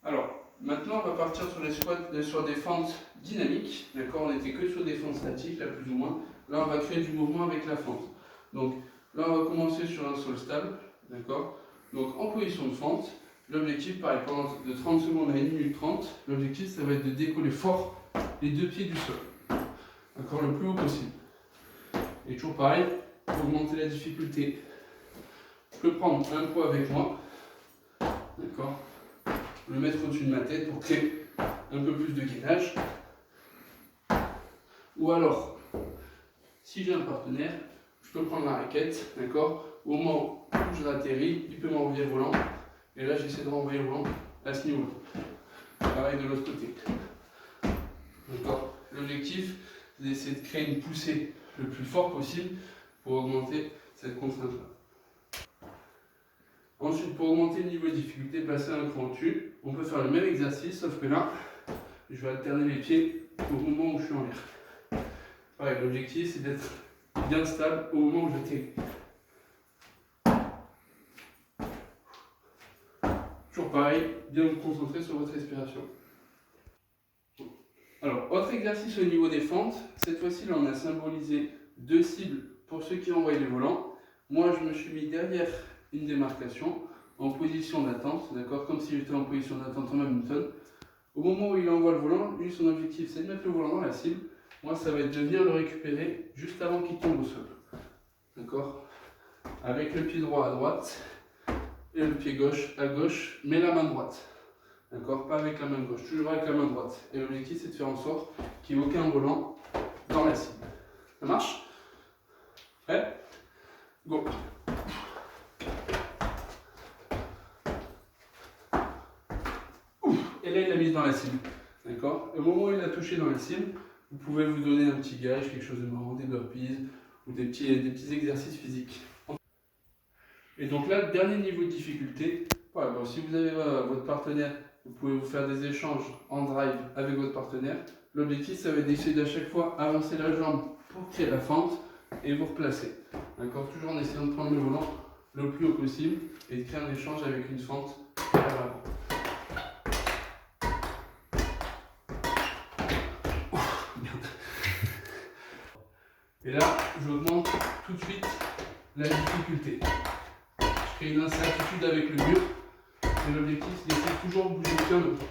Alors, maintenant, on va partir sur les squats, sur des fentes dynamiques. D'accord, on n'était que sur des fentes statiques, là, plus ou moins. Là, on va créer du mouvement avec la fente. Donc, là, on va commencer sur un sol stable. D'accord. Donc, en position de fente, l'objectif, pareil, pendant de 30 secondes à 1 minute 30, l'objectif, ça va être de décoller fort les deux pieds du sol. D'accord, le plus haut possible. Et toujours pareil, pour augmenter la difficulté, je peux prendre un poids avec moi. D'accord, le mettre au-dessus de ma tête pour créer un peu plus de gainage. Ou alors, si j'ai un partenaire, je peux prendre la raquette, d'accord. Au moment où je l'atterris, il peut m'envoyer le volant. Et là, j'essaie de renvoyer le volant à ce niveau-là. Pareil de l'autre côté. D'accord. L'objectif, c'est d'essayer de créer une poussée le plus fort possible pour augmenter cette contrainte-là. Ensuite, pour augmenter le niveau de difficulté, passer un cran au-dessus, on peut faire le même exercice, sauf que là, je vais alterner les pieds au moment où je suis en l'air. Pareil, l'objectif, c'est d'être bien stable au moment où j'atterris. Toujours pareil, bien vous concentrer sur votre respiration. Alors, autre exercice au niveau des fentes. Cette fois-ci, là, on a symbolisé deux cibles pour ceux qui envoient les volants. Moi, je me suis mis derrière une démarcation en position d'attente, d'accord, comme si j'étais en position d'attente en badminton. Au moment où il envoie le volant, lui, son objectif, c'est de mettre le volant dans la cible. Moi, ça va être de venir le récupérer juste avant qu'il tombe au sol. D'accord? Avec le pied droit à droite et le pied gauche à gauche, mais la main droite. D'accord? Pas avec la main gauche, toujours avec la main droite. Et l'objectif, c'est de faire en sorte qu'il n'y ait aucun volant dans la cible. Ça marche? Prêt? Go! Et là, il l'a mise dans la cible. D'accord? Au moment où il l'a touché dans la cible, vous pouvez vous donner un petit gage, quelque chose de marrant, des burpees ou des petits exercices physiques. Et donc là, dernier niveau de difficulté. Voilà, bon, si vous avez votre partenaire, vous pouvez vous faire des échanges en drive avec votre partenaire. L'objectif, ça va être d'essayer d'à chaque fois avancer la jambe pour créer la fente et vous replacer. D'accord? Toujours en essayant de prendre le volant le plus haut possible et de créer un échange avec une fente vers l'avant. Et là, j'augmente tout de suite la difficulté. Je crée une incertitude avec le mur. Et l'objectif, c'est d'essayer de toujours bouger le pied.